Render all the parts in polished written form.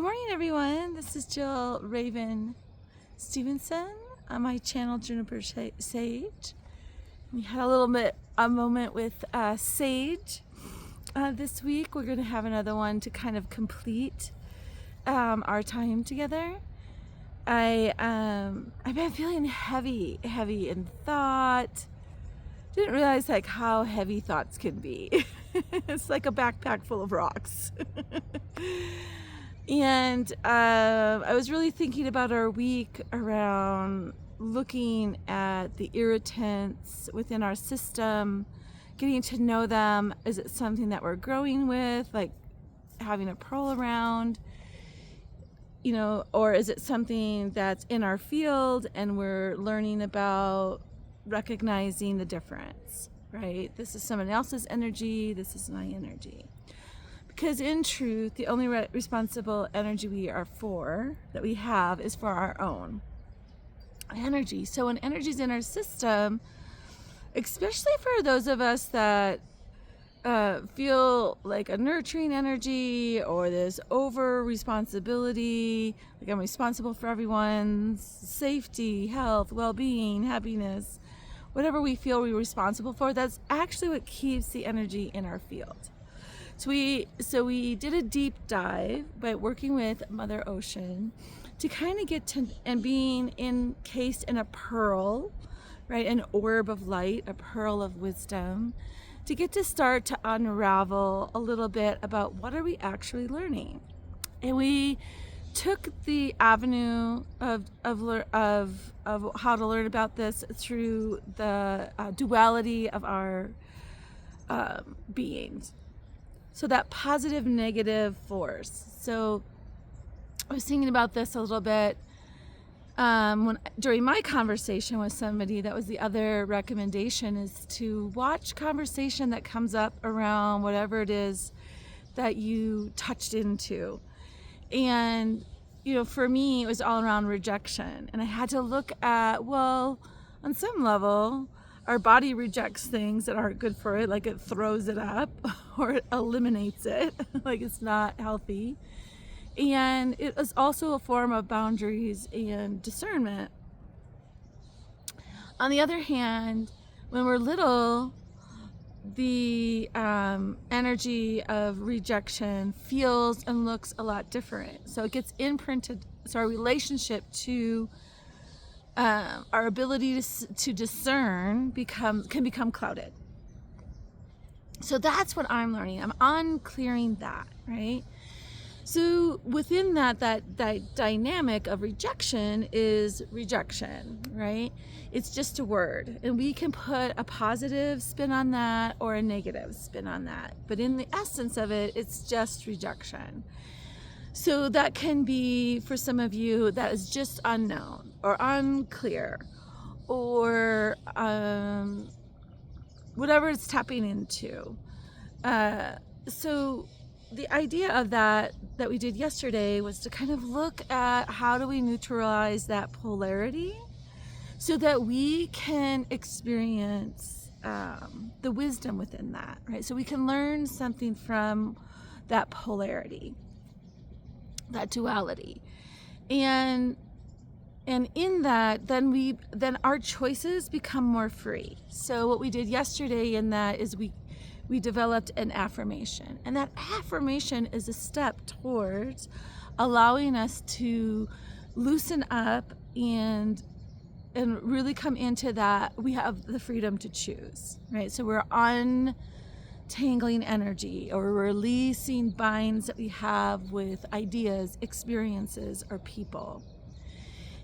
Good morning, everyone. This is Jill Raven Stevenson on my channel, Juniper Sage. We had a moment with Sage this week. We're going to have another one to kind of complete our time together. I've been feeling heavy in thought. Didn't realize how heavy thoughts can be. It's like a backpack full of rocks. And I was really thinking about our week around looking at the irritants within our system, getting to know them. Is it something that we're growing with, like having a pearl around, or is it something that's in our field and we're learning about recognizing the difference, right? This is someone else's energy, this is my energy. Because in truth, the only responsible energy that we have is for our own energy. So when energy's in our system, especially for those of us that feel like a nurturing energy or this over responsibility, like I'm responsible for everyone's safety, health, well-being, happiness, whatever we feel we're responsible for, that's actually what keeps the energy in our field. So we did a deep dive by working with Mother Ocean to kind of get to, and being encased in a pearl, right, an orb of light, a pearl of wisdom, to get to start to unravel a little bit about what are we actually learning. And we took the avenue of how to learn about this through the duality of our beings. So that positive negative force. So I was thinking about this a little bit during my conversation with somebody. That was the other recommendation, is to watch conversation that comes up around whatever it is that you touched into. And for me, it was all around rejection, and I had to look at, well, on some level, our body rejects things that aren't good for it, like it throws it up or it eliminates it, like it's not healthy. And it is also a form of boundaries and discernment. On the other hand, when we're little, the energy of rejection feels and looks a lot different. So it gets imprinted. So our relationship to our ability to discern can become clouded. So that's what I'm learning. I'm unclearing that, right? So within that dynamic of rejection is rejection, right? It's just a word, and we can put a positive spin on that or a negative spin on that. But in the essence of it, it's just rejection. So that can be, for some of you, that is just unknown or unclear, or whatever it's tapping into. So the idea of that we did yesterday was to kind of look at how do we neutralize that polarity so that we can experience the wisdom within that, right? So we can learn something from that polarity, that duality, and in that, then our choices become more free. So what we did yesterday in that is we developed an affirmation, and that affirmation is a step towards allowing us to loosen up and really come into that we have the freedom to choose, right? So we're untangling energy, or releasing binds that we have with ideas, experiences, or people.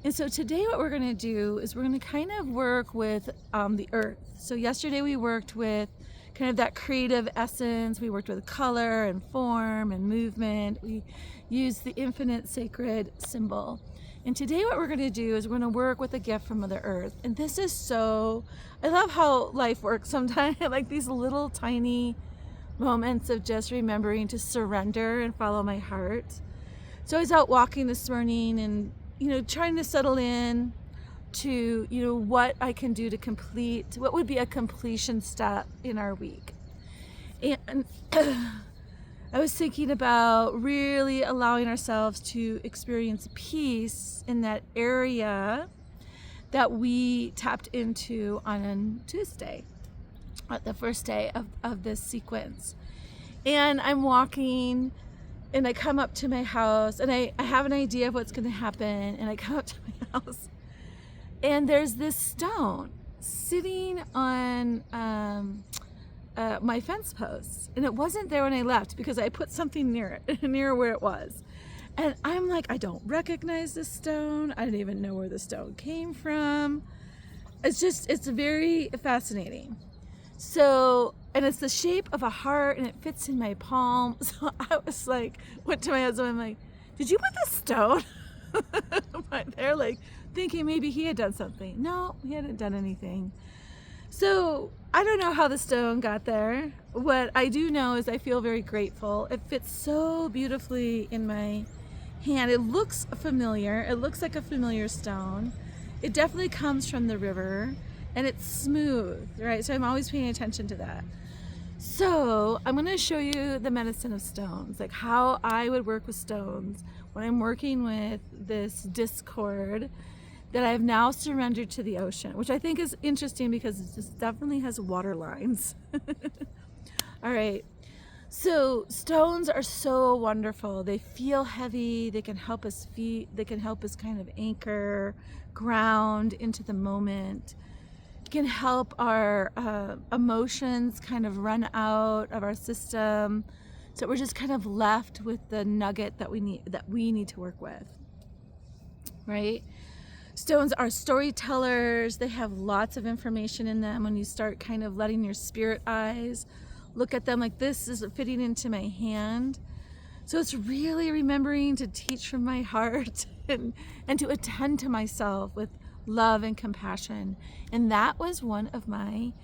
And so today what we're going to do is we're going to kind of work with the earth. So yesterday we worked with kind of that creative essence. We worked with color and form and movement. We used the infinite sacred symbol. And today what we're going to do is we're going to work with a gift from Mother Earth. And this is I love how life works sometimes, like these little tiny moments of just remembering to surrender and follow my heart. So I was out walking this morning and, trying to settle in to, what I can do to complete, what would be a completion step in our week. And I was thinking about really allowing ourselves to experience peace in that area that we tapped into on Tuesday, the first day of this sequence. And I'm walking and I come up to my house and I have an idea of what's going to happen. And I come up to my house and there's this stone sitting on my fence post, and it wasn't there when I left because I put something near it, near where it was. And I'm like, I don't recognize this stone. I don't even know where the stone came from. It's very fascinating. So, and it's the shape of a heart and it fits in my palm. So I was like, went to my husband, I'm like, did you put this stone right there? Like thinking maybe he had done something. No, he hadn't done anything. So I don't know how the stone got there. What I do know is I feel very grateful. It fits so beautifully in my hand. It looks familiar. It looks like a familiar stone. It definitely comes from the river and it's smooth, right? So I'm always paying attention to that. So I'm going to show you the medicine of stones, like how I would work with stones when I'm working with this discord that I've now surrendered to the ocean, which I think is interesting because it just definitely has water lines. All right. So stones are so wonderful. They feel heavy. They can help us kind of anchor, ground into the moment. It can help our emotions kind of run out of our system. So we're just kind of left with the nugget that we need to work with. Right? Stones are storytellers. They have lots of information in them. When you start kind of letting your spirit eyes look at them, like this is fitting into my hand. So it's really remembering to teach from my heart and to attend to myself with love and compassion. And that was one of my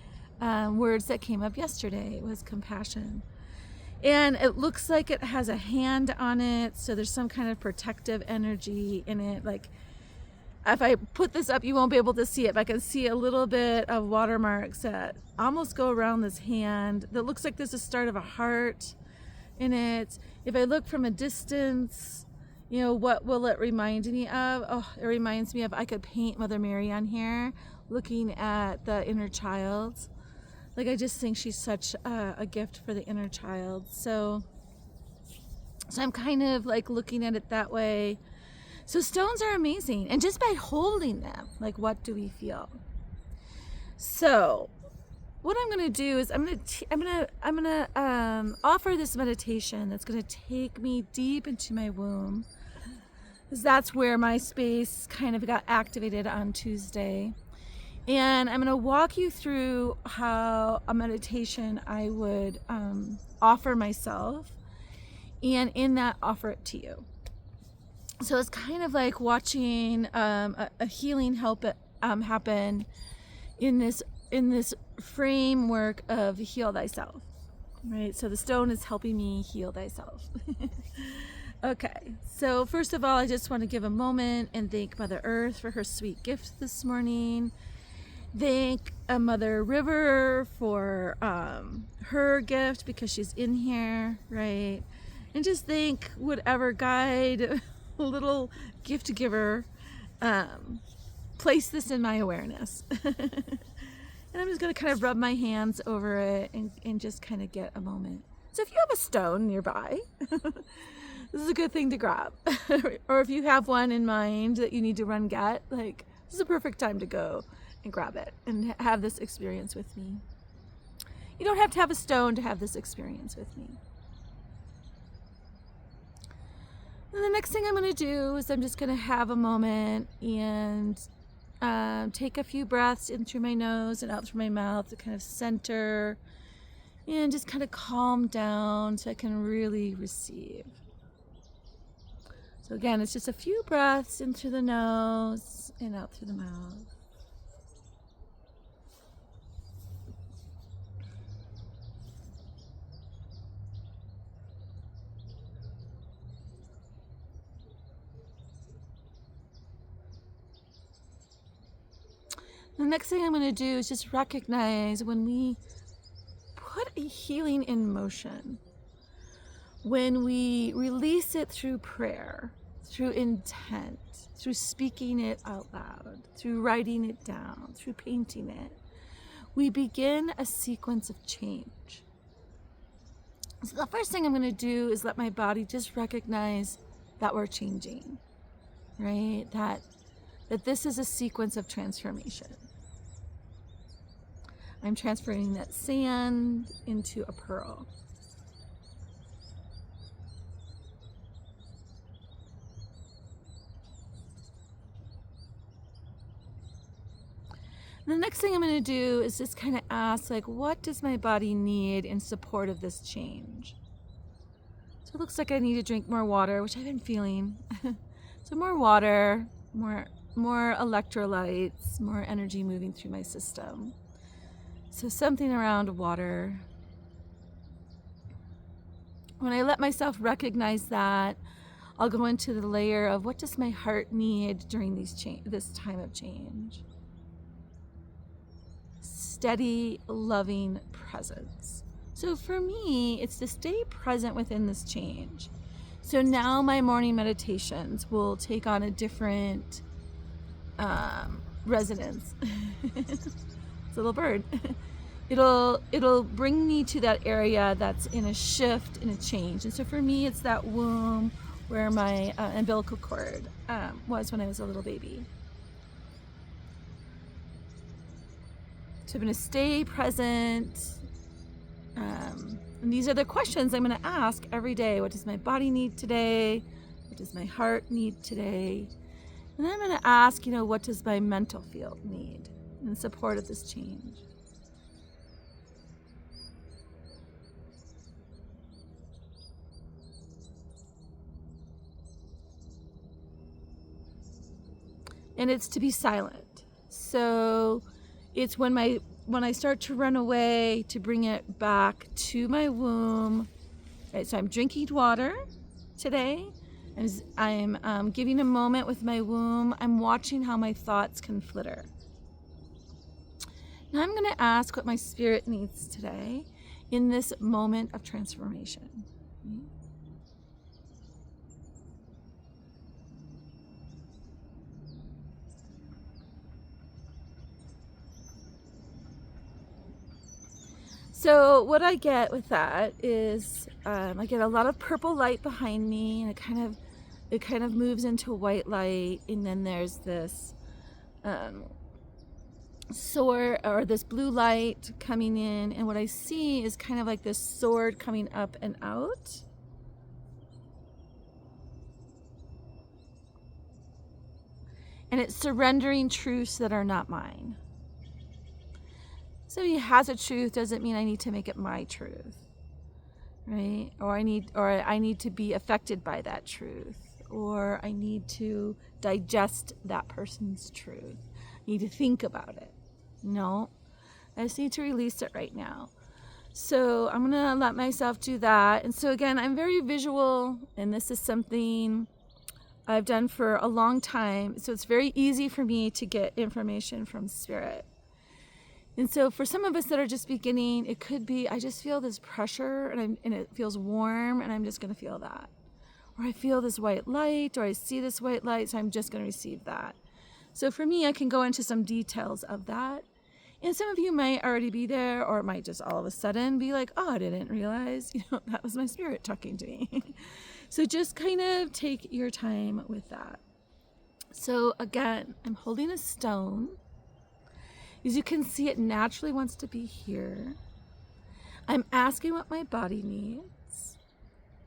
words that came up yesterday, was compassion. And it looks like it has a hand on it. So there's some kind of protective energy in it. Like, if I put this up, you won't be able to see it, but I can see a little bit of watermarks that almost go around this hand that looks like there's a start of a heart in it. If I look from a distance, what will it remind me of? Oh, it reminds me of, I could paint Mother Mary on here, looking at the inner child. Like, I just think she's such a gift for the inner child. So I'm kind of like looking at it that way. So stones are amazing, and just by holding them, like, what do we feel? So what I'm going to do is I'm going to offer this meditation that's going to take me deep into my womb, because that's where my space kind of got activated on Tuesday. And I'm going to walk you through how a meditation I would offer myself, and in that offer it to you. So it's kind of like watching a healing happen in this framework of heal thyself, right? So the stone is helping me heal thyself. Okay, so first of all, I just want to give a moment and thank Mother Earth for her sweet gift this morning. Thank Mother River for her gift because she's in here, right? And just thank whatever guide, little gift giver, place this in my awareness. And I'm just going to kind of rub my hands over it and just kind of get a moment. So if you have a stone nearby, this is a good thing to grab. Or if you have one in mind that you need to run get, like, this is a perfect time to go and grab it and have this experience with me. You don't have to have a stone to have this experience with me. And the next thing I'm going to do is I'm just going to have a moment and take a few breaths in through my nose and out through my mouth to kind of center and just kind of calm down so I can really receive. So again, it's just a few breaths in through the nose and out through the mouth. The next thing I'm going to do is just recognize when we put a healing in motion, when we release it through prayer, through intent, through speaking it out loud, through writing it down, through painting it, we begin a sequence of change. So the first thing I'm going to do is let my body just recognize that we're changing, right? That this is a sequence of transformation. I'm transferring that sand into a pearl. The next thing I'm going to do is just kind of ask, like, what does my body need in support of this change? So it looks like I need to drink more water, which I've been feeling. So more water, more electrolytes, more energy moving through my system. So something around water. When I let myself recognize that, I'll go into the layer of what does my heart need during this time of change. Steady, loving presence. So for me, it's to stay present within this change. So now my morning meditations will take on a different resonance. It's a little bird. It'll bring me to that area that's in a shift, in a change. And so for me, it's that womb where my umbilical cord was when I was a little baby. So I'm going to stay present. And these are the questions I'm going to ask every day. What does my body need today? What does my heart need today? And then I'm going to ask, what does my mental field need in support of this change? And it's to be silent. So it's when I start to run away, to bring it back to my womb. Right, so I'm drinking water today. I'm giving a moment with my womb. I'm watching how my thoughts can flitter. Now I'm going to ask what my spirit needs today in this moment of transformation. So what I get with that is I get a lot of purple light behind me, and it kind of moves into white light, and then there's this sword, or this blue light coming in, and what I see is kind of like this sword coming up and out. And it's surrendering truths that are not mine. Somebody has a truth doesn't mean I need to make it my truth, right? Or I need to be affected by that truth, or I need to digest that person's truth. I need to think about it. No, I just need to release it right now. So I'm gonna let myself do that. And so again, I'm very visual, and this is something I've done for a long time. So it's very easy for me to get information from spirit. And so for some of us that are just beginning, it could be, I just feel this pressure and it feels warm, and I'm just going to feel that. Or I feel this white light, or I see this white light, so I'm just going to receive that. So for me, I can go into some details of that. And some of you might already be there, or it might just all of a sudden be like, oh, I didn't realize, that was my spirit talking to me. So just kind of take your time with that. So again, I'm holding a stone. As you can see, it naturally wants to be here. I'm asking what my body needs,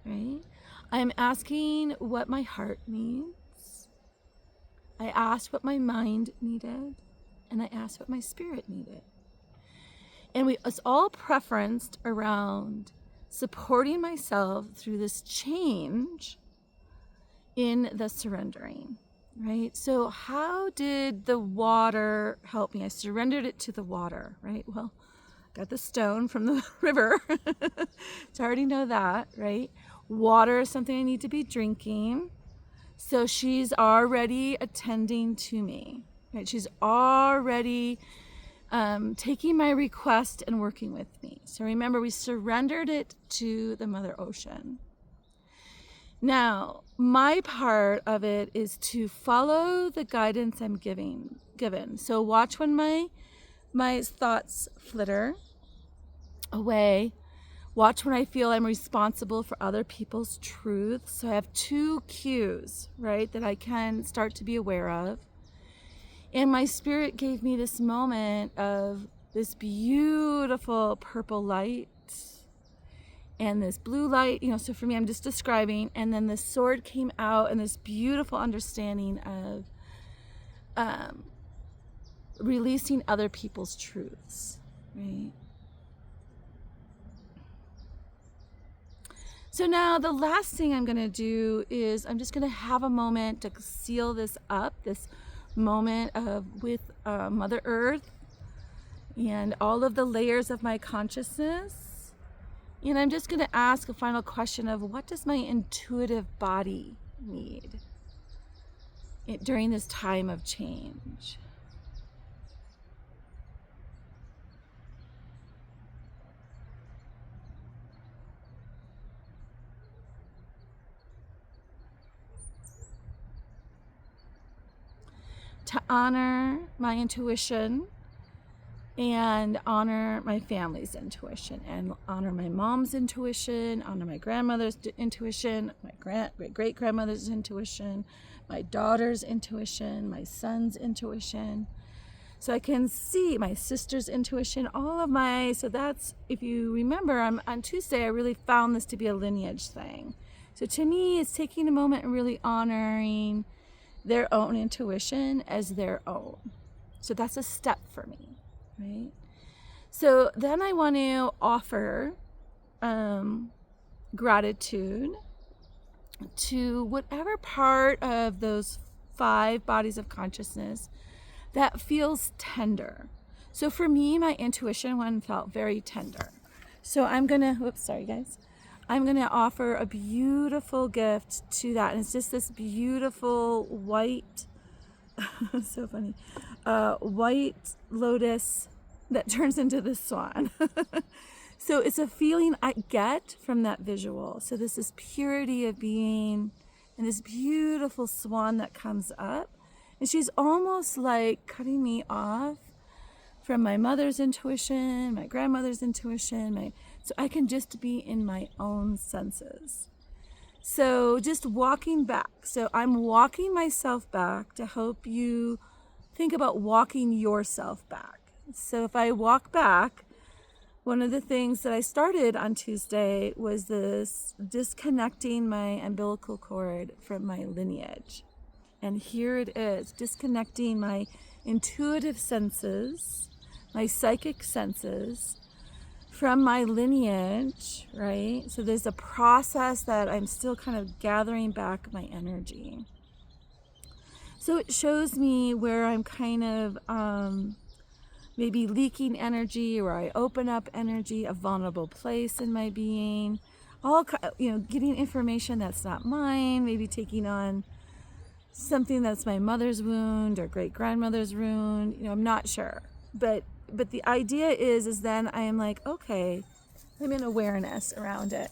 right? I'm asking what my heart needs. I asked what my mind needed, and I asked what my spirit needed. And it's all preferenced around supporting myself through this change in the surrendering. Right? So how did the water help me? I surrendered it to the water, right? Well, got the stone from the river. So I already know that, right? Water is something I need to be drinking. So she's already attending to me, right? She's already taking my request and working with me. So remember, we surrendered it to the Mother Ocean. Now, my part of it is to follow the guidance I'm given. So watch when my thoughts flitter away. Watch when I feel I'm responsible for other people's truths. So I have 2 cues, right, that I can start to be aware of. And my spirit gave me this moment of this beautiful purple light and this blue light, so for me, I'm just describing. And then this sword came out and this beautiful understanding of releasing other people's truths, right? So now the last thing I'm going to do is I'm just going to have a moment to seal this up, this moment with Mother Earth and all of the layers of my consciousness. And I'm just going to ask a final question of what does my intuitive body need during this time of change? To honor my intuition and honor my family's intuition and honor my mom's intuition, honor my grandmother's intuition, my great-grandmother's intuition, my daughter's intuition, my son's intuition. So I can see my sister's intuition, so that's, if you remember, on Tuesday, I really found this to be a lineage thing. So to me, it's taking a moment and really honoring their own intuition as their own. So that's a step for me, right? So then I want to offer gratitude to whatever part of those 5 bodies of consciousness that feels tender. So for me, my intuition one felt very tender. So I'm gonna, I'm gonna offer a beautiful gift to that. And it's just this beautiful white, so funny, white lotus that turns into this swan. So it's a feeling I get from that visual. So this is purity of being and this beautiful swan that comes up. And she's almost like cutting me off from my mother's intuition, my grandmother's intuition, so I can just be in my own senses. So just walking back. So I'm walking myself back to help you think about walking yourself back. So if I walk back, one of the things that I started on Tuesday was this disconnecting my umbilical cord from my lineage. And here it is, disconnecting my intuitive senses, my psychic senses from my lineage, right? So there's a process that I'm still kind of gathering back my energy. So it shows me where I'm kind of maybe leaking energy, or I open up energy, a vulnerable place in my being, getting information that's not mine, maybe taking on something that's my mother's wound or great-grandmother's wound, I'm not sure. But the idea is then I am like, okay, I'm in awareness around it.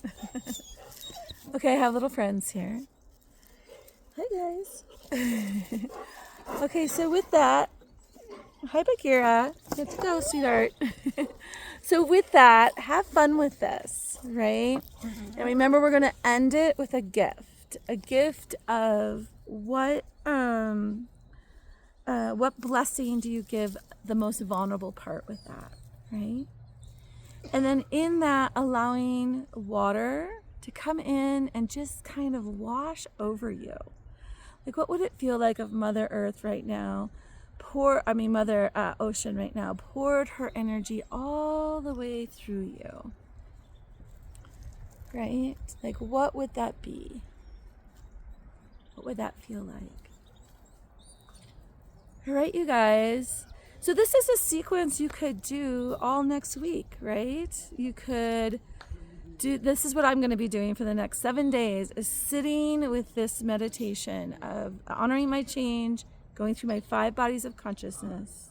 Okay, I have little friends here. Hi, guys. Okay, so with that, hi, Bagheera. Get to go, sweetheart. So with that, have fun with this, right? And remember, we're going to end it with a gift of what blessing do you give the most vulnerable part with that, right? And then in that, allowing water to come in and just kind of wash over you. Like, what would it feel like if Mother Earth right now Mother Ocean right now poured her energy all the way through you, right? Like, what would that be? What would that feel like? All right, you guys. So this is a sequence you could do all next week, right? You could this is what I'm going to be doing for the next 7 days, is sitting with this meditation of honoring my change, going through my 5 bodies of consciousness,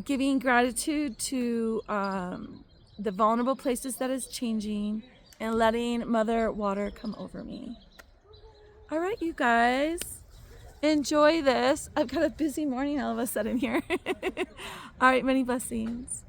giving gratitude to the vulnerable places that is changing, and letting Mother Water come over me. All right, you guys, enjoy this. I've got a busy morning all of a sudden here. All right, many blessings.